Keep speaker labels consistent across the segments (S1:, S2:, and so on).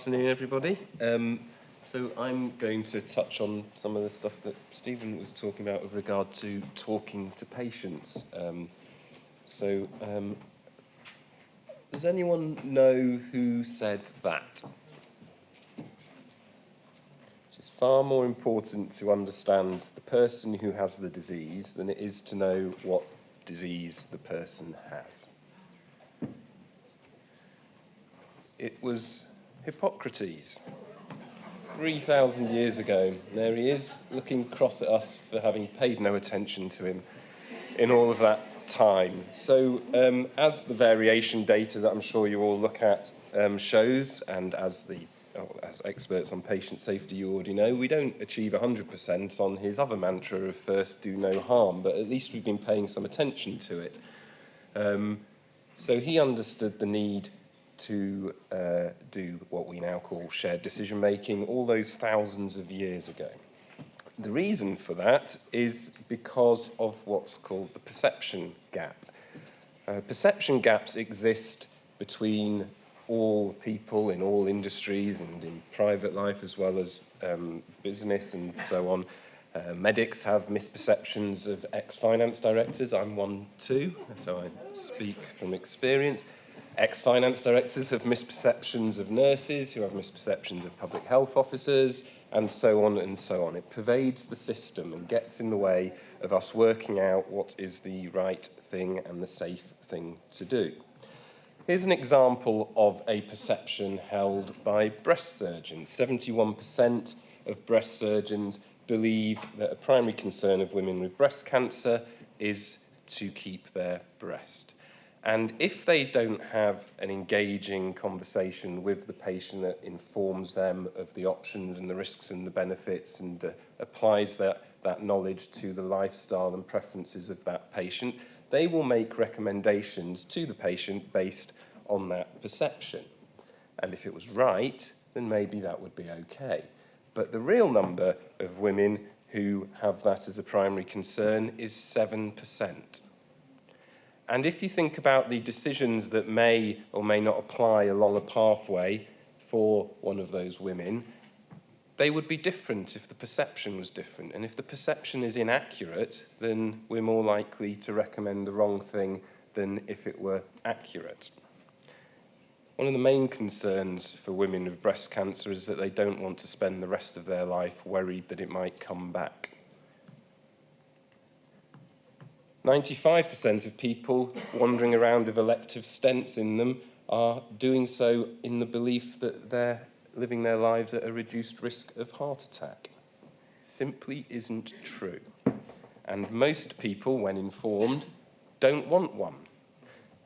S1: afternoon, everybody. So I'm going to touch on some of the stuff that Stephen was talking about with regard to talking to patients. Does anyone know who said that? It's far more important to understand the person who has the disease than it is to know what disease the person has. It was Hippocrates, 3,000 years ago. There he is, looking cross at us for having paid no attention to him in all of that time. So as the variation data that I'm sure you all look at shows, and as experts on patient safety you already know, we don't achieve 100% on his other mantra of first do no harm, but at least we've been paying some attention to it. So he understood the need to do what we now call shared decision-making all those thousands of years ago. The reason for that is because of what's called the perception gap. Perception gaps exist between all people in all industries and in private life as well as business and so on. Medics have misperceptions of ex-finance directors. I'm one too, so I speak from experience. Ex-finance directors have misperceptions of nurses, who have misperceptions of public health officers, and so on and so on. It pervades the system and gets in the way of us working out what is the right thing and the safe thing to do. Here's an example of a perception held by breast surgeons. 71% of breast surgeons believe that a primary concern of women with breast cancer is to keep their breast. And if they don't have an engaging conversation with the patient that informs them of the options and the risks and the benefits and applies that knowledge to the lifestyle and preferences of that patient, they will make recommendations to the patient based on that perception. And if it was right, then maybe that would be okay. But the real number of women who have that as a primary concern is 7%. And if you think about the decisions that may or may not apply along a pathway for one of those women, they would be different if the perception was different. And if the perception is inaccurate, then we're more likely to recommend the wrong thing than if it were accurate. One of the main concerns for women with breast cancer is that they don't want to spend the rest of their life worried that it might come back. 95% of people wandering around with elective stents in them are doing so in the belief that they're living their lives at a reduced risk of heart attack. Simply isn't true. And most people, when informed, don't want one.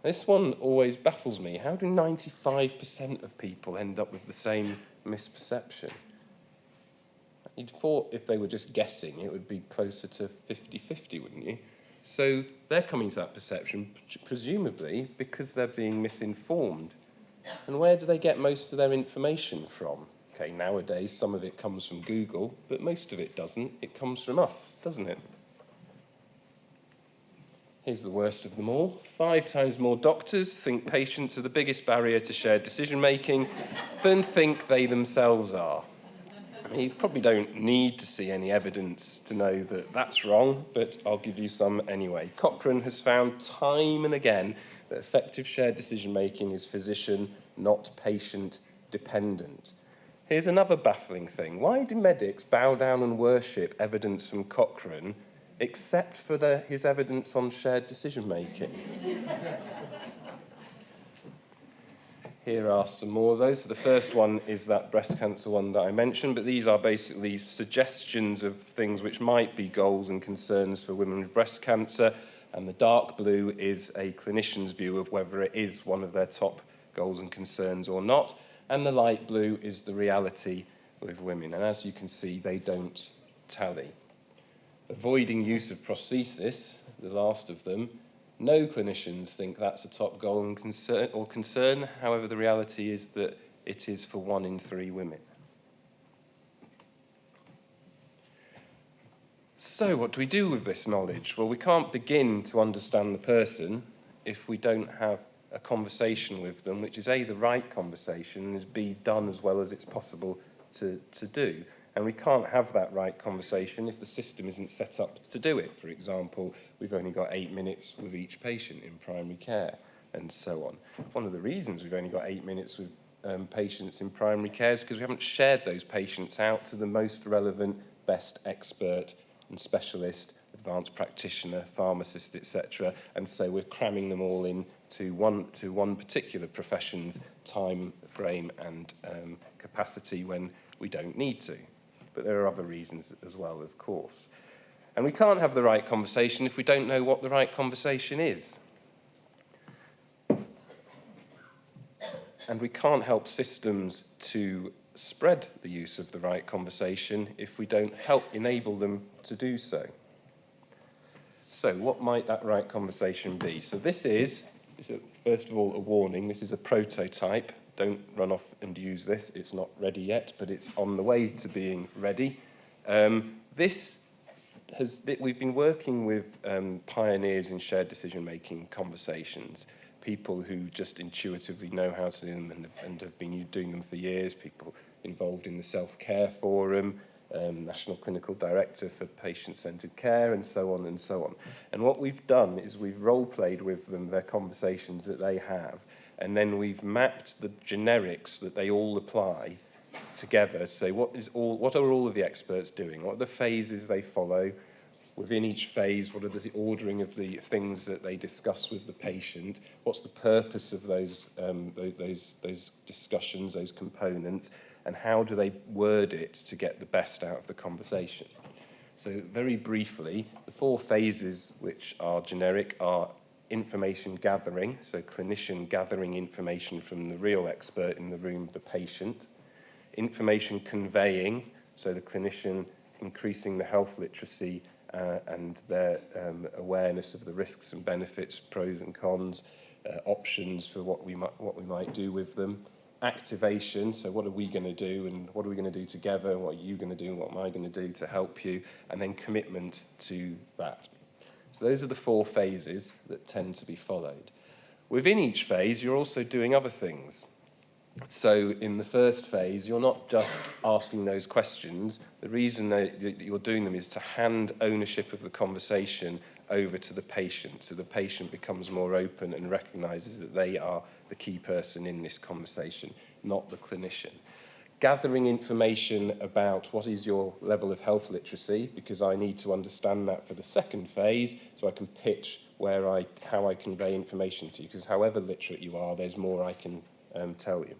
S1: This one always baffles me. How do 95% of people end up with the same misperception? You'd thought if they were just guessing, it would be closer to 50-50, wouldn't you? So they're coming to that perception, presumably, because they're being misinformed. And where do they get most of their information from? Okay, nowadays, some of it comes from Google, but most of it doesn't. It comes from us, doesn't it? Here's the worst of them all. 5 times more doctors think patients are the biggest barrier to shared decision-making than think they themselves are. You probably don't need to see any evidence to know that that's wrong, but I'll give you some anyway. Cochrane has found time and again that effective shared decision-making is physician, not patient-dependent. Here's another baffling thing. Why do medics bow down and worship evidence from Cochrane except for his evidence on shared decision-making? Here are some more of those. So the first one is that breast cancer one that I mentioned, but these are basically suggestions of things which might be goals and concerns for women with breast cancer, and the dark blue is a clinician's view of whether it is one of their top goals and concerns or not, and the light blue is the reality with women, and as you can see, they don't tally. Avoiding use of prosthesis, the last of them, no clinicians think that's a top goal and concern. However, the reality is that it is for 1 in 3 women. So what do we do with this knowledge? Well, we can't begin to understand the person if we don't have a conversation with them, which is A, the right conversation, and is B, done as well as it's possible to do. And we can't have that right conversation if the system isn't set up to do it. For example, we've only got 8 minutes with each patient in primary care, and so on. One of the reasons we've only got 8 minutes with patients in primary care is because we haven't shared those patients out to the most relevant, best expert and specialist, advanced practitioner, pharmacist, etc. And so we're cramming them all in to one particular profession's time frame and capacity when we don't need to. But there are other reasons as well, of course. And we can't have the right conversation if we don't know what the right conversation is. And we can't help systems to spread the use of the right conversation if we don't help enable them to do so. So what might that right conversation be? So this is first of all, a warning. This is a prototype. Don't run off and use this. It's not ready yet, but it's on the way to being ready. We've been working with pioneers in shared decision-making conversations, people who just intuitively know how to do them and have been doing them for years, people involved in the Self-Care Forum, National Clinical Director for Patient-Centred Care, and so on and so on. And what we've done is we've role-played with them their conversations that they have, and then we've mapped the generics that they all apply together to say what are all of the experts doing, what are the phases they follow, within each phase, what are the ordering of the things that they discuss with the patient, what's the purpose of those discussions, those components, and how do they word it to get the best out of the conversation. So very briefly, the 4 phases which are generic are information gathering, so clinician gathering information from the real expert in the room, the patient. Information conveying, so the clinician increasing the health literacy and their awareness of the risks and benefits, pros and cons, options for what we might do with them. Activation, so what are we going to do and what are we going to do together, and what are you going to do and what am I going to do to help you, and then commitment to that. So those are the 4 phases that tend to be followed. Within each phase, you're also doing other things. So in the first phase, you're not just asking those questions. The reason that you're doing them is to hand ownership of the conversation over to the patient, so the patient becomes more open and recognises that they are the key person in this conversation, not the clinician. Gathering information about what is your level of health literacy, because I need to understand that for the second phase, so I can pitch how I convey information to you, because however literate you are, there's more I can tell you.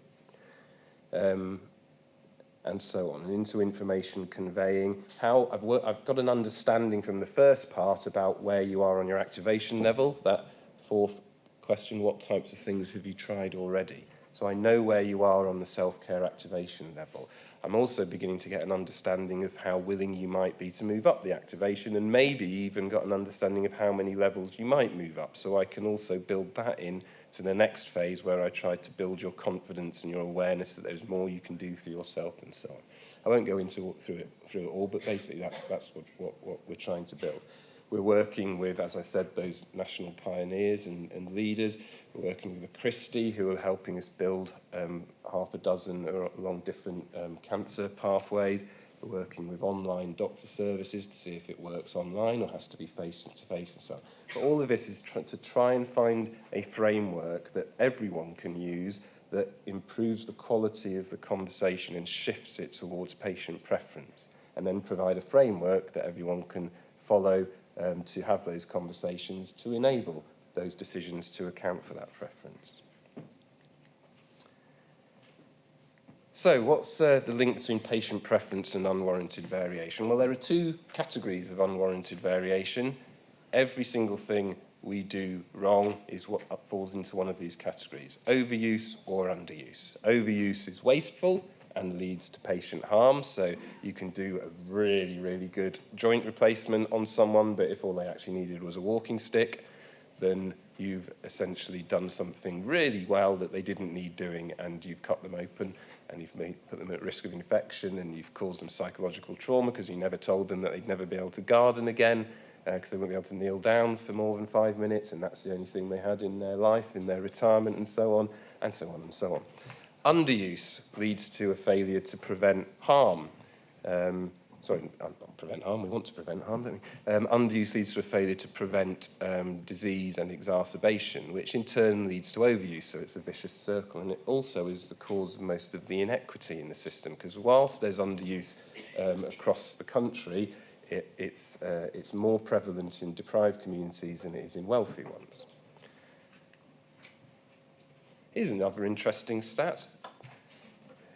S1: And so on, and into information conveying. I've got an understanding from the first part about where you are on your activation level. That 4th question, what types of things have you tried already? So I know where you are on the self-care activation level. I'm also beginning to get an understanding of how willing you might be to move up the activation, and maybe even got an understanding of how many levels you might move up. So I can also build that in to the next phase where I try to build your confidence and your awareness that there's more you can do for yourself and so on. I won't go through it all, but basically that's what we're trying to build. We're working with, as I said, those national pioneers and leaders. We're working with the Christie, who are helping us build half a dozen along different cancer pathways. We're working with online doctor services to see if it works online or has to be face-to-face and so on. But all of this is to try and find a framework that everyone can use that improves the quality of the conversation and shifts it towards patient preference, and then provide a framework that everyone can follow to have those conversations to enable those decisions to account for that preference. So what's the link between patient preference and unwarranted variation? Well, there are 2 categories of unwarranted variation. Every single thing we do wrong is what falls into one of these categories: overuse or underuse. Overuse is wasteful and leads to patient harm. So you can do a really, really good joint replacement on someone, but if all they actually needed was a walking stick, then you've essentially done something really well that they didn't need doing, and you've cut them open, and you've put them at risk of infection, and you've caused them psychological trauma because you never told them that they'd never be able to garden again, because they wouldn't be able to kneel down for more than 5 minutes, and that's the only thing they had in their life, in their retirement, and so on, and so on, and so on. Underuse leads to a failure to prevent harm. Not prevent harm, we want to prevent harm, don't we? Underuse leads to a failure to prevent disease and exacerbation, which in turn leads to overuse, so it's a vicious circle. And it also is the cause of most of the inequity in the system, because whilst there's underuse across the country, it's more prevalent in deprived communities than it is in wealthy ones. Here's another interesting stat.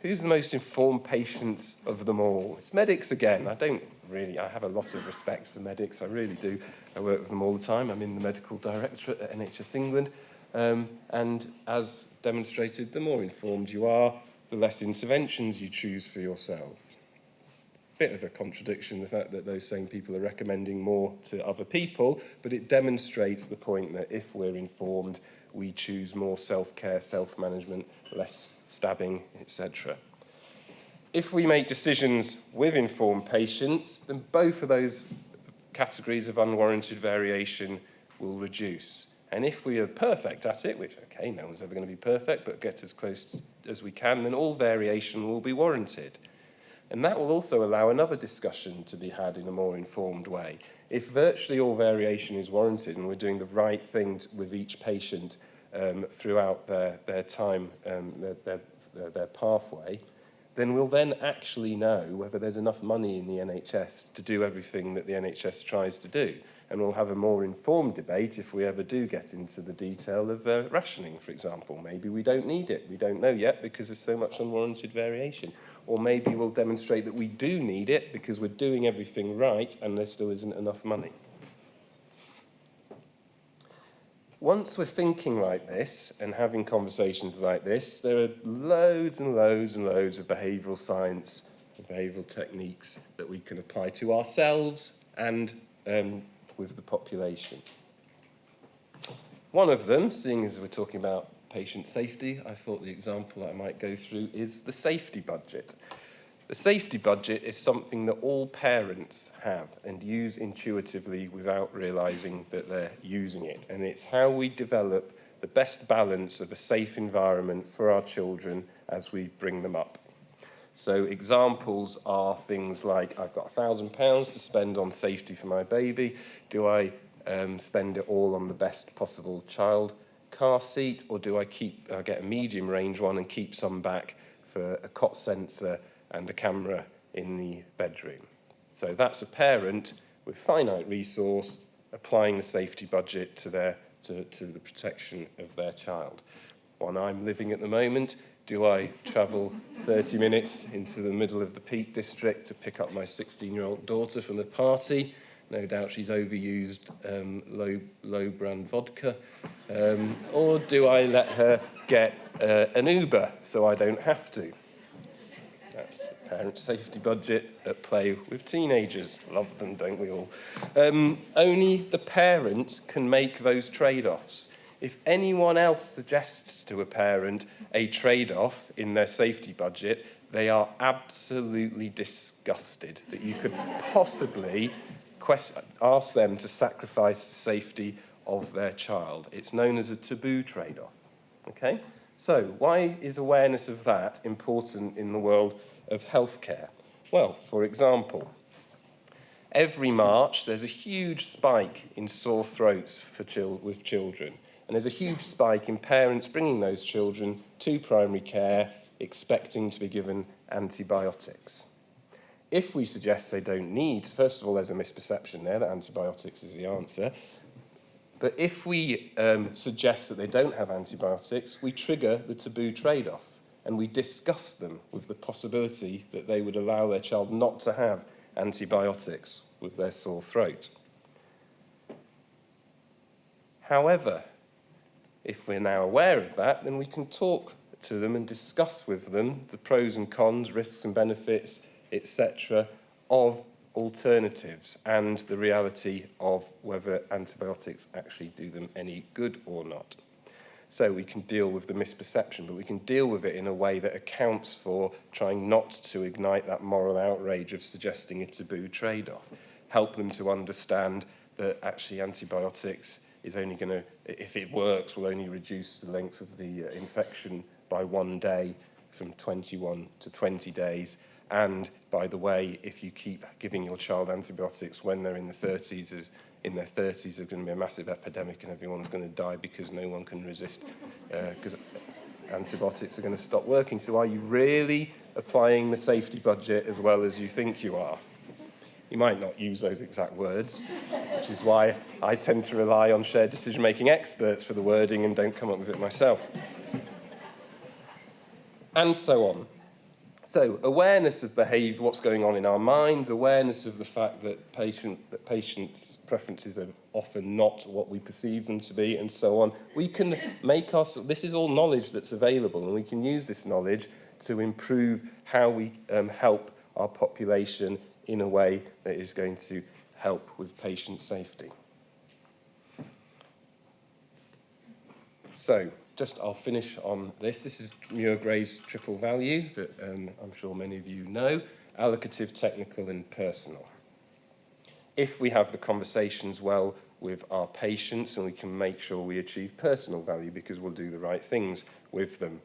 S1: Who's the most informed patient of them all? It's medics again. I have a lot of respect for medics, I really do. I work with them all the time. I'm in the medical directorate at NHS England. And as demonstrated, the more informed you are, the less interventions you choose for yourself. Bit of a contradiction, the fact that those same people are recommending more to other people, but it demonstrates the point that if we're informed, we choose more self-care, self-management, less stabbing, etc. If we make decisions with informed patients, then both of those categories of unwarranted variation will reduce. And if we are perfect at it, which, okay, no one's ever going to be perfect, but get as close as we can, then all variation will be warranted. And that will also allow another discussion to be had in a more informed way. If virtually all variation is warranted and we're doing the right things with each patient throughout their time, their pathway, then we'll then actually know whether there's enough money in the NHS to do everything that the NHS tries to do. And we'll have a more informed debate if we ever do get into the detail of rationing, for example. Maybe we don't need it. We don't know yet because there's so much unwarranted variation. Or maybe we'll demonstrate that we do need it because we're doing everything right and there still isn't enough money. Once we're thinking like this and having conversations like this, there are loads and loads and loads of behavioural science and behavioural techniques that we can apply to ourselves and with the population. One of them, seeing as we're talking about patient safety, I thought the example I might go through is the safety budget. The safety budget is something that all parents have and use intuitively without realising that they're using it. And it's how we develop the best balance of a safe environment for our children as we bring them up. So examples are things like, I've got £1,000 to spend on safety for my baby. Do I spend it all on the best possible child car seat, or do I get a medium range one and keep some back for a cot sensor and a camera in the bedroom? So that's a parent with finite resource applying the safety budget to the protection of their child. One I'm living at the moment, do I travel 30 minutes into the middle of the Peak District to pick up my 16-year-old daughter from a party? No doubt she's overused low-brand vodka. Or do I let her get an Uber so I don't have to? That's the parent safety budget at play with teenagers. Love them, don't we all? Only the parent can make those trade-offs. If anyone else suggests to a parent a trade-off in their safety budget, they are absolutely disgusted that you could possibly ask them to sacrifice the safety of their child. It's known as a taboo trade-off. Okay? So, why is awareness of that important in the world of healthcare? Well, for example, every March there's a huge spike in sore throats with children. And there's a huge spike in parents bringing those children to primary care expecting to be given antibiotics. If we suggest they don't need, first of all, there's a misperception there that antibiotics is the answer. But if we suggest that they don't have antibiotics, we trigger the taboo trade-off. And we discuss them with the possibility that they would allow their child not to have antibiotics with their sore throat. However, if we're now aware of that, then we can talk to them and discuss with them the pros and cons, risks and benefits, etc., of alternatives and the reality of whether antibiotics actually do them any good or not. So we can deal with the misperception, but we can deal with it in a way that accounts for trying not to ignite that moral outrage of suggesting a taboo trade-off. Help them to understand that actually antibiotics is only going to, if it works, will only reduce the length of the infection by 1 day from 21 to 20 days. And by the way, if you keep giving your child antibiotics when they're in their 30s, there's going to be a massive epidemic and everyone's going to die because no one can resist, because antibiotics are going to stop working. So are you really applying the safety budget as well as you think you are? You might not use those exact words, which is why I tend to rely on shared decision-making experts for the wording and don't come up with it myself. And so on. So awareness of behaviour, what's going on in our minds, awareness of the fact that patients' preferences are often not what we perceive them to be, and so on. We can make this is all knowledge that's available, and we can use this knowledge to improve how we help our population in a way that is going to help with patient safety. So, I'll finish on this. This is Muir-Gray's triple value that I'm sure many of you know: allocative, technical, and personal. If we have the conversations well with our patients, and we can make sure we achieve personal value because we'll do the right things with them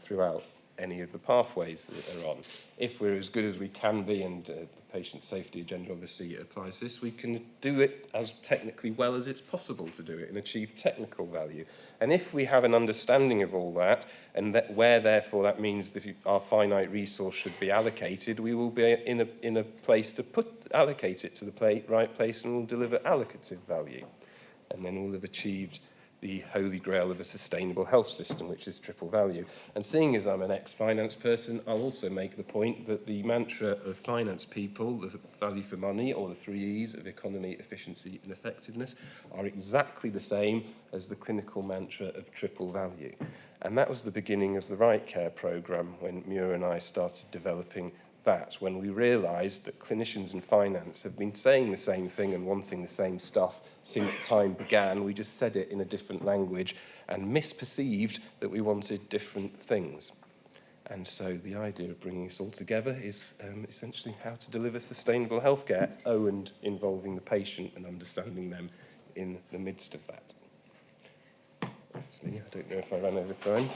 S1: throughout any of the pathways that they're on. If we're as good as we can be, and the patient safety agenda obviously applies this, we can do it as technically well as it's possible to do it and achieve technical value. And if we have an understanding of all that, and that where therefore that means that our finite resource should be allocated, we will be in a place to allocate it to the right place, and we'll deliver allocative value. And then we'll have achieved the holy grail of a sustainable health system, which is triple value. And seeing as I'm an ex-finance person, I'll also make the point that the mantra of finance people, the value for money, or the 3 E's of economy, efficiency, and effectiveness, are exactly the same as the clinical mantra of triple value. And that was the beginning of the Right Care programme when Muir and I started developing that, when we realised that clinicians and finance have been saying the same thing and wanting the same stuff since time began. We just said it in a different language and misperceived that we wanted different things. And so the idea of bringing us all together is essentially how to deliver sustainable healthcare, and involving the patient and understanding them in the midst of that. That's me. I don't know if I ran over time.